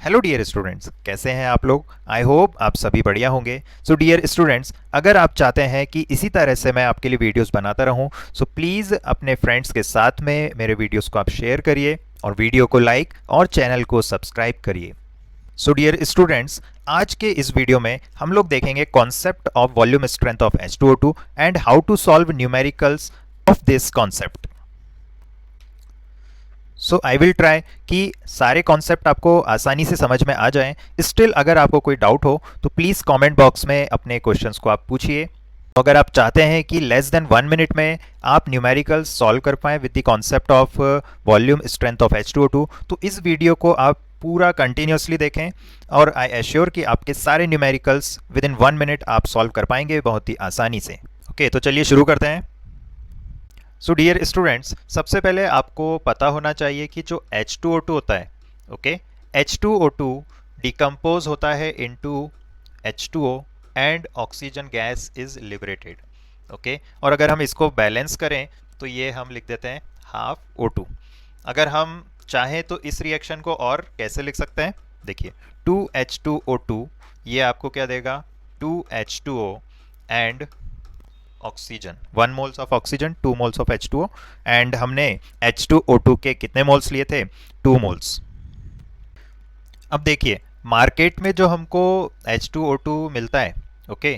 Hello dear students, कैसे हैं आप लोग। आई होप आप सभी बढ़िया होंगे। सो डियर स्टूडेंट्स, अगर आप चाहते हैं कि इसी तरह से मैं आपके लिए वीडियोस बनाता रहूं, सो प्लीज़ अपने फ्रेंड्स के साथ में मेरे वीडियोस को आप शेयर करिए और वीडियो को लाइक और चैनल को सब्सक्राइब करिए। सो डियर स्टूडेंट्स, आज के इस वीडियो में हम लोग देखेंगे concept of volume strength of H2O2 and how to solve numericals of this concept. So I will try कि सारे कॉन्सेप्ट आपको आसानी से समझ में आ जाएं। स्टिल अगर आपको कोई डाउट हो तो प्लीज़ कमेंट बॉक्स में अपने क्वेश्चंस को आप पूछिए। अगर आप चाहते हैं कि लेस देन 1 मिनट में आप न्यूमेरिकल्स सॉल्व कर पाएँ with the concept of volume strength of H2O2, तो इस वीडियो को आप पूरा कंटिन्यूसली देखें और आई एश्योर कि आपके सारे न्यूमेरिकल्स विद इन 1 मिनट आप सॉल्व कर पाएंगे बहुत ही आसानी से। ओके, तो चलिए शुरू करते हैं। सो डियर स्टूडेंट्स, सबसे पहले आपको पता होना चाहिए कि जो H2O2 होता है, ओके, H2O2 डिकम्पोज होता है into H2O and oxygen gas is liberated. Okay, और अगर हम इसको बैलेंस करें तो ये हम लिख देते हैं हाफ O2। अगर हम चाहें तो इस रिएक्शन को और कैसे लिख सकते हैं, देखिए 2H2O2 ये आपको क्या देगा, 2H2O and oxygen, 1 moles of oxygen, 2 moles of H2O and हमने H2O2 के कितने मोल्स लिए थे, 2 मोल्स। अब देखिए मार्केट में जो हमको H2O2 मिलता है, ओके,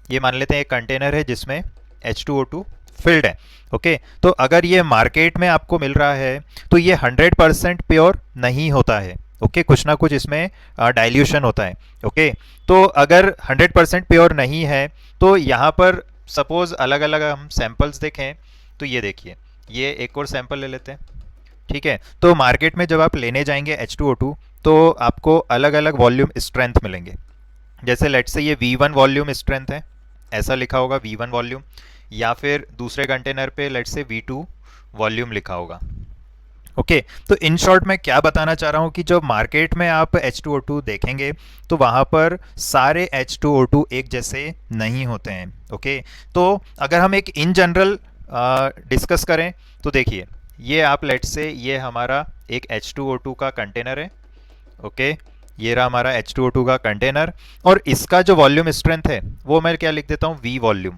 ये मान लेते हैं एक कंटेनर है जिसमें H2O2 फिल्ड है। ओके, तो अगर ये मार्केट में आपको मिल रहा है तो ये 100% प्योर नहीं होता है। ओके, कुछ ना कुछ इसमें डाइल्यूशन होता है। ओके, तो अगर 100% प्योर नहीं है तो यहाँ पर सपोज अलग अलग हम सैंपल्स देखें तो ये देखिए, ये एक और सैंपल ले लेते हैं। ठीक है, तो मार्केट में जब आप लेने जाएंगे H2O2 तो आपको अलग अलग वॉल्यूम स्ट्रेंथ मिलेंगे। जैसे लेट से ये V1 वॉल्यूम स्ट्रेंथ है, ऐसा लिखा होगा V1 वॉल्यूम, या फिर दूसरे कंटेनर पे लेट से V2 वॉल्यूम लिखा होगा। ओके, तो इन शॉर्ट मैं क्या बताना चाह रहा हूँ कि जब मार्केट में आप H2O2 देखेंगे तो वहाँ पर सारे H2O2 एक जैसे नहीं होते हैं। ओके, तो अगर हम एक इन जनरल डिस्कस करें तो देखिए, ये आप लेट से ये हमारा एक H2O2 का कंटेनर है। ओके, ये रहा हमारा H2O2 का कंटेनर और इसका जो वॉल्यूम स्ट्रेंथ है वो मैं क्या लिख देता हूँ, V वॉल्यूम।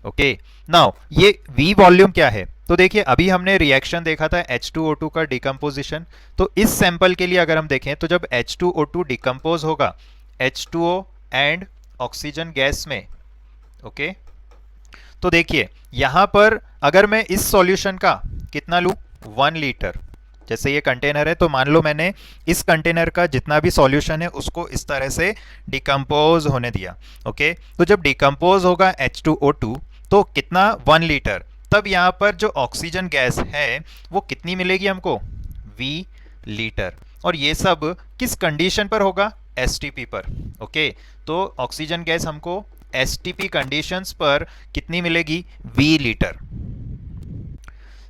ओके, नाउ ये V वॉल्यूम क्या है, तो देखिए अभी हमने रिएक्शन देखा था H2O2 का डिकम्पोजिशन। तो इस सैंपल के लिए अगर हम देखें तो जब H2O2 डिकम्पोज होगा H2O एंड ऑक्सीजन गैस में, ओके, तो देखिए यहाँ पर अगर मैं इस सॉल्यूशन का कितना लूँ, 1 लीटर, जैसे ये कंटेनर है तो मान लो मैंने इस कंटेनर का जितना भी सॉल्यूशन है उसको इस तरह से डिकम्पोज होने दिया। ओके, तो जब डिकम्पोज होगा H2O2 तो कितना, 1 लीटर, तब यहाँ पर जो ऑक्सीजन गैस है वो कितनी मिलेगी हमको, V लीटर। और ये सब किस कंडीशन पर होगा, STP पर। ओके, तो ऑक्सीजन गैस हमको STP कंडीशंस पर कितनी मिलेगी, V लीटर।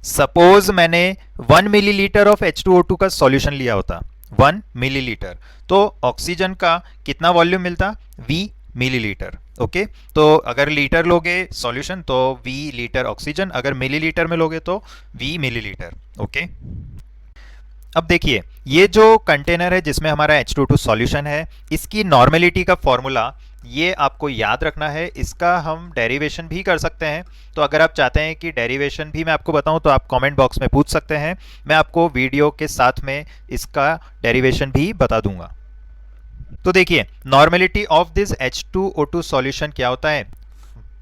सपोज मैंने 1 मिलीलीटर ऑफ H2O2 का सॉल्यूशन लिया होता, 1 मिलीलीटर, तो ऑक्सीजन का कितना वॉल्यूम मिलता, V मिलीलीटर। ओके, तो अगर लीटर लोगे सॉल्यूशन तो V लीटर ऑक्सीजन, अगर मिलीलीटर में लोगे तो V मिलीलीटर। ओके, अब देखिए ये जो कंटेनर है जिसमें हमारा H2O2 सॉल्यूशन है, इसकी नॉर्मेलिटी का फॉर्मूला ये आपको याद रखना है। इसका हम डेरिवेशन भी कर सकते हैं, तो अगर आप चाहते हैं कि डेरिवेशन भी मैं आपको बताऊं तो आप कमेंट बॉक्स में पूछ सकते हैं, मैं आपको वीडियो के साथ में इसका डेरिवेशन भी बता दूंगा। तो देखिए normality of this H2O2 solution क्या होता है,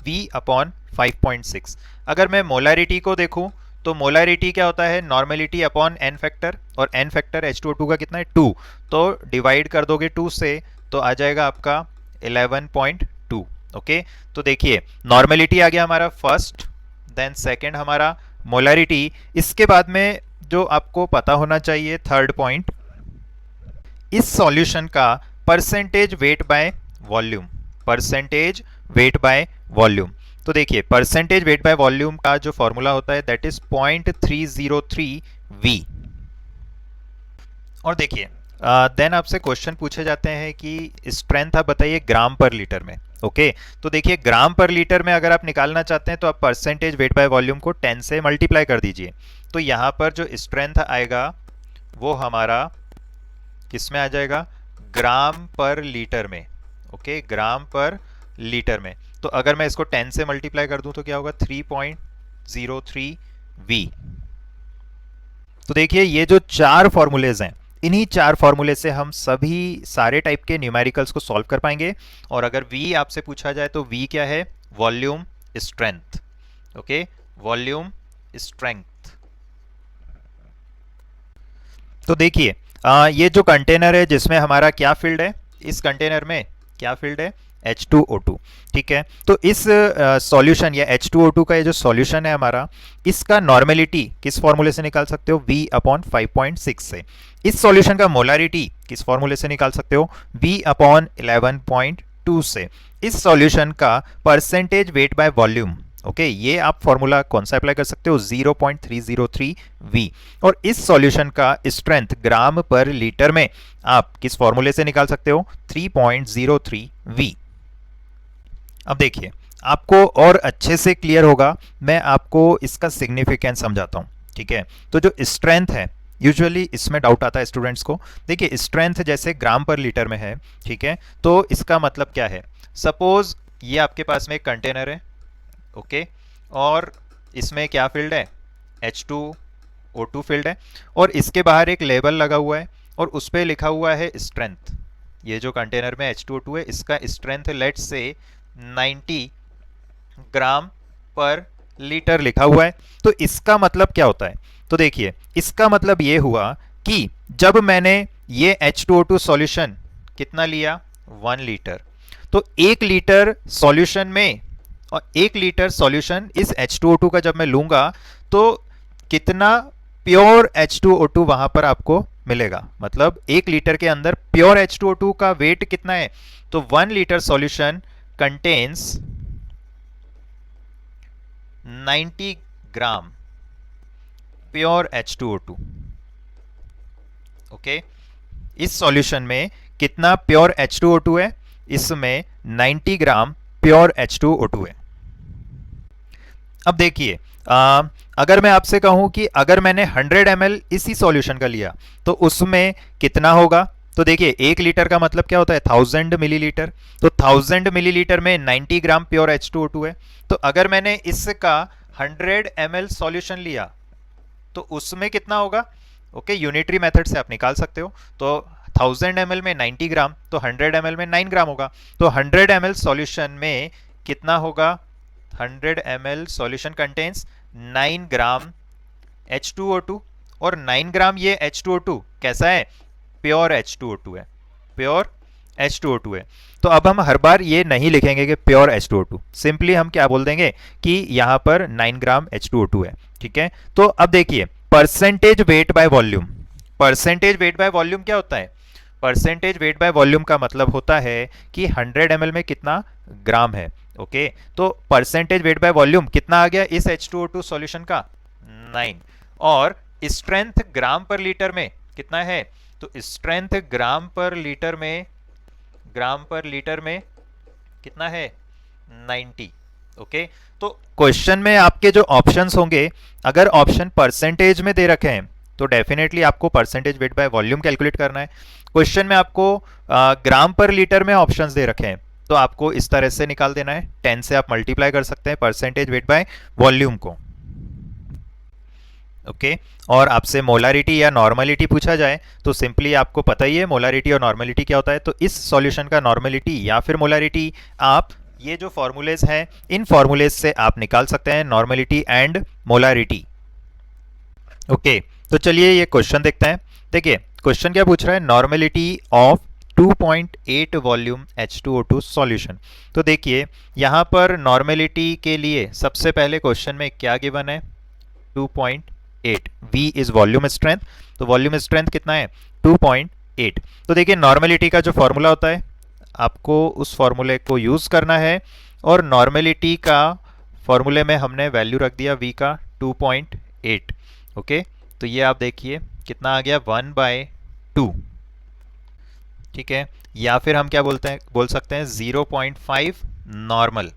V/5.6। अगर मैं मोलारिटी को देखूं तो मोलारिटी क्या होता है, नॉर्मेलिटी अपॉन n फैक्टर, और n फैक्टर H2O2 का कितना है, 2, तो डिवाइड कर दोगे 2 से तो आ जाएगा आपका 11.2। ओके, तो देखिए नॉर्मेलिटी आ गया हमारा फर्स्ट, देन सेकंड हमारा मोलारिटी, इसके बाद में जो आपको पता होना चाहिए थर्ड पॉइंट, इस सॉल्यूशन का percentage weight by volume, percentage weight by volume. तो देखिए परसेंटेज वेट बाय वॉल्यूम का जो फॉर्मूला होता है दैट इज 0.303 V। और देखिए देन आपसे क्वेश्चन पूछे जाते हैं कि स्ट्रेंथ आप बताइए ग्राम पर लीटर में। ओके, तो देखिए ग्राम पर लीटर में अगर आप निकालना चाहते हैं तो आप परसेंटेज वेट बाय वॉल्यूम को 10 से मल्टीप्लाई कर दीजिए, तो यहाँ पर जो स्ट्रेंथ आएगा वो हमारा किस में आ जाएगा, ग्राम पर लीटर में। ओके, ग्राम पर लीटर में। तो अगर मैं इसको 10 से मल्टीप्लाई कर दूं तो क्या होगा, 3.03 वी। तो देखिए ये जो चार फॉर्मूलेज हैं, इन्हीं चार फॉर्मूले से हम सभी सारे टाइप के न्यूमेरिकल्स को सॉल्व कर पाएंगे। और अगर V आपसे पूछा जाए तो V क्या है, volume strength. Okay, volume strength. तो देखिए ये जो कंटेनर है जिसमें हमारा क्या फील्ड है, इस कंटेनर में क्या फील्ड है, H2O2। ठीक है, तो इस सॉल्यूशन या H2O2 का ये जो सॉल्यूशन है हमारा, इसका नॉर्मेलिटी किस फॉर्मूले से निकाल सकते हो, V अपॉन 5.6 से। इस सॉल्यूशन का मोलारिटी किस फॉर्मूले से निकाल सकते हो, V अपॉन 11.2 से। इस सॉल्यूशन का percentage weight by volume, okay, ये आप फॉर्मूला कौन सा अप्लाई कर सकते हो, 0.303 वी। और इस सॉल्यूशन का स्ट्रेंथ ग्राम पर लीटर में आप किस फॉर्मूले से निकाल सकते हो, 3.03 वी। अब देखिए आपको और अच्छे से क्लियर होगा, मैं आपको इसका सिग्निफिकेंस समझाता हूं। ठीक है, तो जो स्ट्रेंथ है, यूजुअली इसमें डाउट आता है स्टूडेंट्स को। देखिए स्ट्रेंथ जैसे ग्राम पर लीटर में है, ठीक है, तो इसका मतलब क्या है, सपोज ये आपके पास में एक कंटेनर है, ओके, और इसमें क्या फील्ड है, H2O2 फील्ड है, और इसके बाहर एक लेबल लगा हुआ है और उस पर लिखा हुआ है स्ट्रेंथ। ये जो कंटेनर में H2O2 है, इसका स्ट्रेंथ लेट्स से 90 ग्राम पर लीटर लिखा हुआ है। तो इसका मतलब क्या होता है, तो देखिए इसका मतलब ये हुआ कि जब मैंने ये H2O2 सॉल्यूशन कितना लिया, 1 लीटर, तो 1 लीटर सॉल्यूशन में, और 1 लीटर सॉल्यूशन इस H2O2 का जब मैं लूंगा तो कितना प्योर H2O2 वहां पर आपको मिलेगा, मतलब 1 लीटर के अंदर प्योर H2O2 का वेट कितना है, तो 1 लीटर सॉल्यूशन कंटेन्स 90 ग्राम प्योर H2O2। ओके, इस सॉल्यूशन में कितना प्योर H2O2 है, इसमें 90 ग्राम प्योर H2O2 है। अब देखिए अगर मैं आपसे कहूं कि अगर मैंने 100 ml इसी सॉल्यूशन का लिया तो उसमें कितना होगा, तो देखिए 1 लीटर का मतलब क्या होता है, 1000 मिलीलीटर। तो 1000 मिलीलीटर में 90 ग्राम प्योर H2O2 है। तो अगर मैंने इसका 100 ml सॉल्यूशन लिया तो उसमें कितना होगा, ओके, यूनिटरी मेथड से आप निकाल सकते हो। तो 1000 ml में 90 ग्राम, तो 100 ml में 9 ग्राम होगा। तो 100 ml सॉल्यूशन में कितना होगा, 100 ml सॉल्यूशन कंटेन्स 9 ग्राम H2O2, और 9 ग्राम ये H2O2 कैसा है, प्योर H2O2 है, प्योर H2O2 है। तो अब हम हर बार ये नहीं लिखेंगे कि प्योर H2O2, सिंपली हम क्या बोल देंगे कि यहां पर 9 ग्राम H2O2 है। ठीक है, तो अब देखिए percentage weight by volume, percentage weight by volume क्या होता है, परसेंटेज वेट बाय वॉल्यूम का मतलब होता है कि 100 ml में कितना ग्राम है। ओके, तो परसेंटेज वेट बाय वॉल्यूम कितना आ गया इस H2O2 सॉल्यूशन का, 9, और स्ट्रेंथ ग्राम पर लीटर में कितना है, तो स्ट्रेंथ ग्राम पर लीटर में, ग्राम पर लीटर में कितना है, 90। ओके, तो क्वेश्चन में आपके जो ऑप्शंस होंगे, अगर ऑप्शन परसेंटेज में दे रखे हैं तो डेफिनेटली आपको percentage weight by volume calculate करना है। क्वेश्चन में आपको ग्राम पर लीटर में ऑप्शंस दे रखे हैं तो आपको इस तरह से निकाल देना है, 10 से आप मल्टीप्लाई कर सकते हैं परसेंटेज वेट बाय वॉल्यूम को। ओके, और आपसे मोलारिटी या नॉर्मलिटी पूछा जाए तो सिंपली आपको पता ही है मोलारिटी और नॉर्मलिटी क्या होता है। तो इस सॉल्यूशन का नॉर्मलिटी या फिर मोलारिटी आप ये जो फॉर्मूलेज हैं इन फॉर्मूलेज से आप निकाल सकते हैं, नॉर्मलिटी एंड मोलारिटी। ओके, तो चलिए ये क्वेश्चन देखते हैं। देखिए क्वेश्चन क्या पूछ रहा है, normality of 2.8 volume H2O2 solution. तो देखिए यहाँ पर नॉर्मलिटी के लिए सबसे पहले क्वेश्चन में क्या गिवन है, 2.8, V इज वॉल्यूम स्ट्रेंथ, तो वॉल्यूम स्ट्रेंथ कितना है, 2.8। तो देखिए नॉर्मलिटी का जो फॉर्मूला होता है आपको उस फॉर्मूले को यूज करना है, और नॉर्मलिटी का फॉर्मूले में हमने वैल्यू रख दिया V का 2.8। ओके, तो ये आप देखिए कितना आ गया, 1/2। ठीक है, या फिर हम क्या बोल सकते हैं 0.5 नॉर्मल।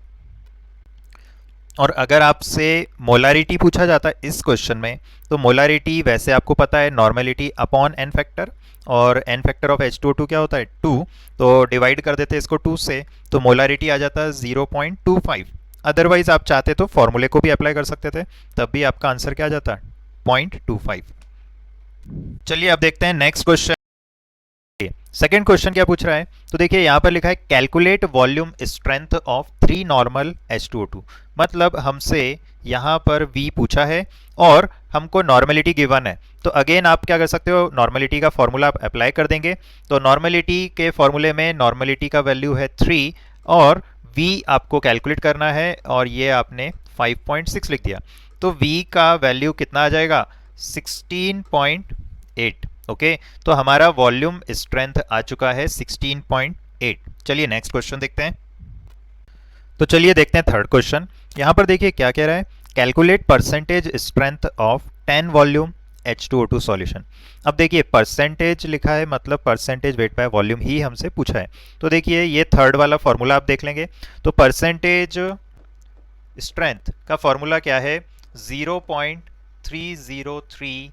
और अगर आपसे मोलारिटी पूछा जाता है इस क्वेश्चन में, तो मोलारिटी वैसे आपको पता है नॉर्मेलिटी अपॉन एन फैक्टर, और एन फैक्टर ऑफ H2O2 क्या होता है 2, तो डिवाइड कर देते हैं इसको 2 से, तो मोलारिटी आ जाता है 0.25। अदरवाइज आप चाहते तो फॉर्मूले को भी अप्लाई कर सकते थे, तब भी आपका आंसर क्या आ जाता 0.25। चलिए अब देखते हैं नेक्स्ट क्वेश्चन। सेकेंड क्वेश्चन क्या पूछ रहा है, तो देखिए यहाँ पर लिखा है calculate volume strength of 3 normal H2O2। मतलब हमसे यहाँ पर V पूछा है और हमको नॉर्मेलिटी गिवन है, तो अगेन आप क्या कर सकते हो, नॉर्मेलिटी का फॉर्मूला आप अप्लाई कर देंगे। तो नॉर्मेलिटी के फॉर्मूले में नॉर्मेलिटी का वैल्यू है 3 और V आपको कैलकुलेट करना है, और ये आपने 5.6 लिख दिया, तो V का वैल्यू कितना आ जाएगा 16.8। ओके, तो हमारा वॉल्यूम स्ट्रेंथ आ चुका है 16.8। चलिए नेक्स्ट क्वेश्चन देखते हैं। तो चलिए देखते हैं थर्ड क्वेश्चन। यहाँ पर देखिए क्या कह रहा है, calculate percentage strength of 10 volume H2O2 solution. अब देखिए परसेंटेज लिखा है, मतलब परसेंटेज वेट बाय वॉल्यूम ही हमसे पूछा है। तो देखिए ये थर्ड वाला फॉर्मूला आप देख लेंगे, तो परसेंटेज स्ट्रेंथ का फॉर्मूला क्या है 0.303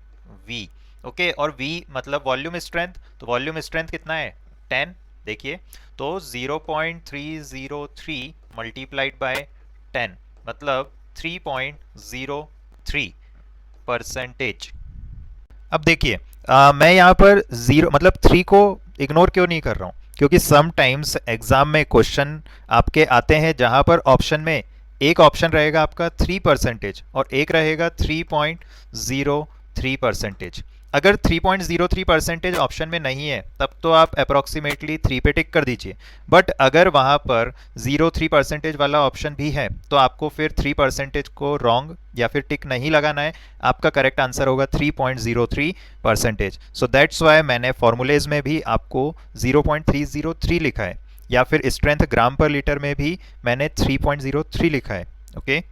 V। ओके, और V मतलब वॉल्यूम स्ट्रेंथ, तो वॉल्यूम स्ट्रेंथ कितना है 10। देखिए तो 0.303 मल्टीप्लाइड बाय 10 मतलब 3.03 परसेंटेज। अब देखिए मैं यहाँ पर 0 मतलब 3 को इग्नोर क्यों नहीं कर रहा हूँ, क्योंकि सम टाइम्स एग्जाम में क्वेश्चन आपके आते हैं जहाँ पर ऑप्शन में एक ऑप्शन रहेगा आपका 3% और एक रहेगा 3.03%। अगर 3.03% ऑप्शन में नहीं है तब तो आप अप्रॉक्सीमेटली 3 पे टिक कर दीजिए, बट अगर वहाँ पर 0.3% वाला ऑप्शन भी है तो आपको फिर 3% को रॉन्ग या फिर टिक नहीं लगाना है, आपका करेक्ट आंसर होगा 3.03%। सो दैट्स वाई मैंने फॉर्मूलेज में भी आपको 0.303 लिखा है, या फिर स्ट्रेंथ ग्राम पर लीटर में भी मैंने 3.03 लिखा है। ओके,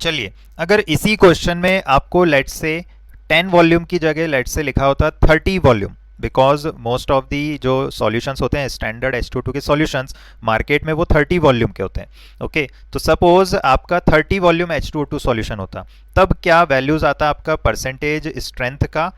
चलिए अगर इसी क्वेश्चन में आपको लेट्स से 10 वॉल्यूम की जगह लेट्स से लिखा होता 30 volume, because most of the जो सॉल्यूशंस होते हैं स्टैंडर्ड H2O2 के सॉल्यूशंस मार्केट में वो 30 वॉल्यूम के होते हैं। ओके, तो सपोज आपका 30 वॉल्यूम H2O2 सॉल्यूशन होता, तब क्या वैल्यूज आता आपका परसेंटेज स्ट्रेंथ का।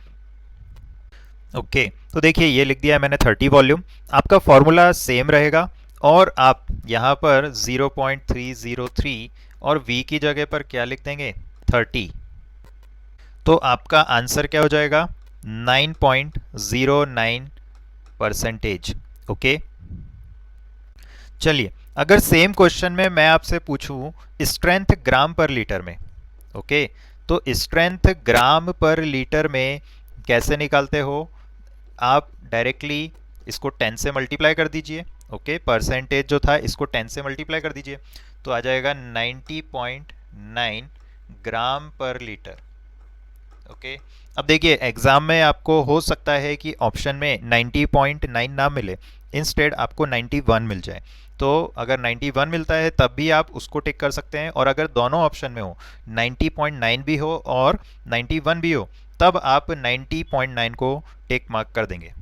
ओके, तो देखिए ये लिख दिया है मैंने 30 वॉल्यूम, आपका फॉर्मूला सेम रहेगा और आप यहाँ पर 0.303 और V की जगह पर क्या लिख देंगे 30, तो आपका आंसर क्या हो जाएगा 9.09 परसेंटेज। ओके, चलिए अगर सेम क्वेश्चन में मैं आपसे पूछूं स्ट्रेंथ ग्राम पर लीटर में, ओके, तो स्ट्रेंथ ग्राम पर लीटर में कैसे निकालते हो, आप डायरेक्टली इसको 10 से मल्टीप्लाई कर दीजिए। ओके, परसेंटेज जो था इसको 10 से मल्टीप्लाई कर दीजिए, तो आ जाएगा 90.9 ग्राम पर लीटर। ओके, अब देखिए एग्जाम में आपको हो सकता है कि ऑप्शन में 90.9 ना मिले, इंस्टेड आपको 91 मिल जाए, तो अगर 91 मिलता है तब भी आप उसको टिक कर सकते हैं, और अगर दोनों ऑप्शन में हो 90.9 भी हो और 91 भी हो तब आप 90.9 को टिक मार्क कर देंगे।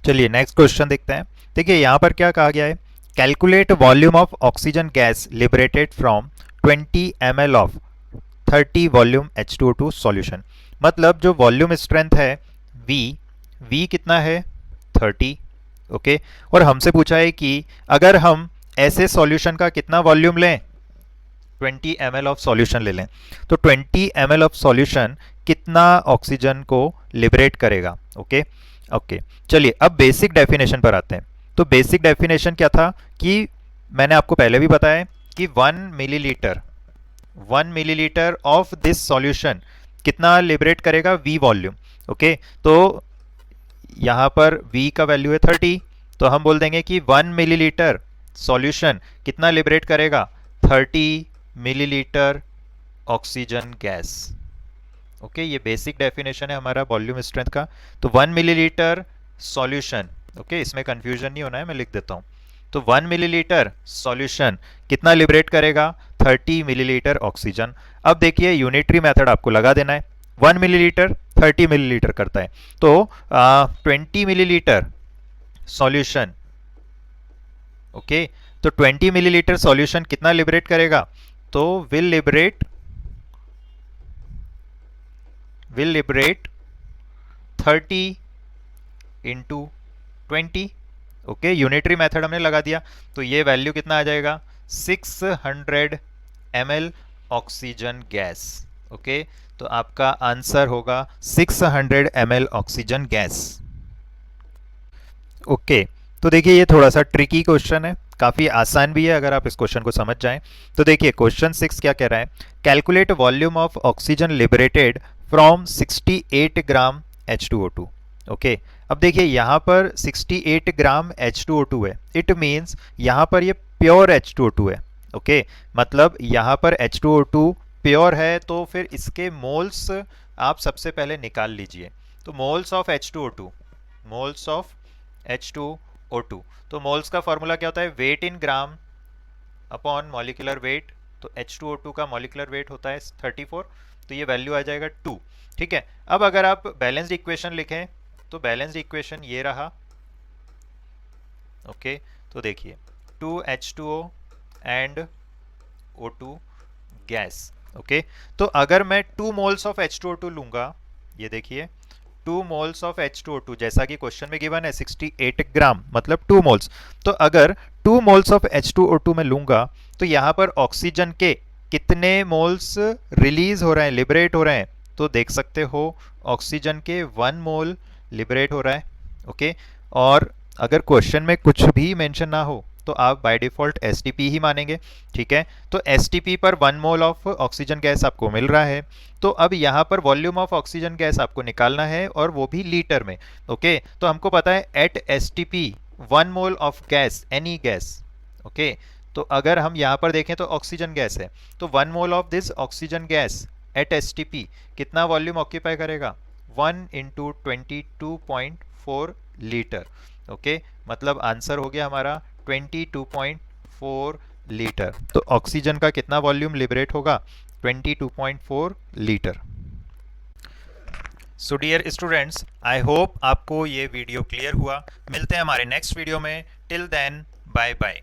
चलिए नेक्स्ट क्वेश्चन देखते हैं। देखिए यहाँ पर क्या कहा गया है, calculate volume of oxygen gas liberated from 20 ml of 30 volume H2O2 solution. मतलब जो वॉल्यूम स्ट्रेंथ है V कितना है 30। ओके, और हमसे पूछा है कि अगर हम ऐसे सॉल्यूशन का कितना वॉल्यूम लें 20 ml ऑफ सॉल्यूशन ले लें, तो 20 ml ऑफ सॉल्यूशन कितना ऑक्सीजन को लिबरेट करेगा। ओके ओके, चलिए अब बेसिक डेफिनेशन पर आते हैं। तो बेसिक डेफिनेशन क्या था कि मैंने आपको पहले भी बताया कि 1 मिलीलीटर ऑफ दिस सॉल्यूशन कितना लिबरेट करेगा V वॉल्यूम। ओके, तो यहाँ पर V का वैल्यू है 30, तो हम बोल देंगे कि 1 मिलीलीटर सॉल्यूशन कितना लिबरेट करेगा 30 मिलीलीटर ऑक्सीजन गैस। ओके, ये बेसिक डेफिनेशन है हमारा वॉल्यूम स्ट्रेंथ का। तो 1 मिलीलीटर सॉल्यूशन, ओके इसमें कंफ्यूजन नहीं होना है, मैं लिख देता हूँ। तो 1 मिलीलीटर सॉल्यूशन कितना लिबरेट करेगा 30 मिलीलीटर ऑक्सीजन। अब देखिए यूनिटरी मेथड आपको लगा देना है, 1 मिलीलीटर 30 मिलीलीटर करता है, तो 20 मिलीलीटर सॉल्यूशन, ओके तो 20 मिलीलीटर सॉल्यूशन कितना लिबरेट करेगा? तो will liberate 30 into 20। Okay, unitary method हमने लगा दिया, तो ये वैल्यू कितना आ जाएगा? 600 ml ऑक्सीजन गैस। ओके, तो आपका आंसर होगा 600 ml ऑक्सीजन गैस। ओके, तो देखिए ये थोड़ा सा ट्रिकी क्वेश्चन है, काफ़ी आसान भी है अगर आप इस क्वेश्चन को समझ जाएं। तो देखिए क्वेश्चन 6 क्या कह रहा है? Calculate volume of oxygen liberated from 68 gram H2O2। Okay, अब देखिए यहाँ पर 68 ग्राम H2O2 है, इट मीन्स यहाँ पर ये प्योर H2O2 है। ओके, मतलब यहाँ पर H2O2 प्योर है, तो फिर इसके मोल्स आप सबसे पहले निकाल लीजिए। तो moles of H2O2, moles of H2O2, तो मोल्स का फॉर्मूला क्या होता है? वेट इन ग्राम अपॉन मॉलिक्यूलर वेट। तो H2O2 का मॉलिक्यूलर वेट होता है 34, तो ये वैल्यू आ जाएगा 2। ठीक है, अब अगर आप बैलेंस्ड इक्वेशन लिखें तो बैलेंस्ड इक्वेशन ये रहा। ओके, तो देखिए 2H2O and O2 gas. Okay, तो अगर मैं 2 मोल्स ऑफ H2O2 लूंगा, ये देखिए 2 मोल्स ऑफ H2O2, जैसा कि क्वेश्चन में गिवन है 68 ग्राम मतलब 2 मोल्स। तो अगर 2 मोल्स ऑफ H2O2 में लूंगा, तो यहाँ पर ऑक्सीजन के कितने मोल्स रिलीज हो रहे हैं, लिबरेट हो रहे हैं? तो देख सकते हो ऑक्सीजन के 1 मोल लिबरेट हो रहा है। ओके, और अगर क्वेश्चन में कुछ भी मेंशन ना हो तो आप बाय डिफॉल्ट एसटीपी ही मानेंगे। ठीक है, तो एसटीपी पर 1 मोल ऑफ ऑक्सीजन गैस आपको मिल रहा है। तो अब यहाँ पर वॉल्यूम ऑफ ऑक्सीजन गैस आपको निकालना है, और वो भी लीटर में। ओके, तो हमको पता है at STP 1 mole of gas, any gas. Okay, तो अगर हम यहाँ पर देखें तो ऑक्सीजन गैस है, तो 1 mole of this oxygen gas at STP कितना वॉल्यूम ऑक्यूपाई करेगा? 1 इंटू 22.4 लीटर। ओके, मतलब आंसर हो गया हमारा 22.4 लीटर। तो ऑक्सीजन का कितना वॉल्यूम लिबरेट होगा? 22.4 litre. So dear students, I hope आपको ये वीडियो क्लियर हुआ। मिलते हैं हमारे नेक्स्ट वीडियो में। Till then, bye bye.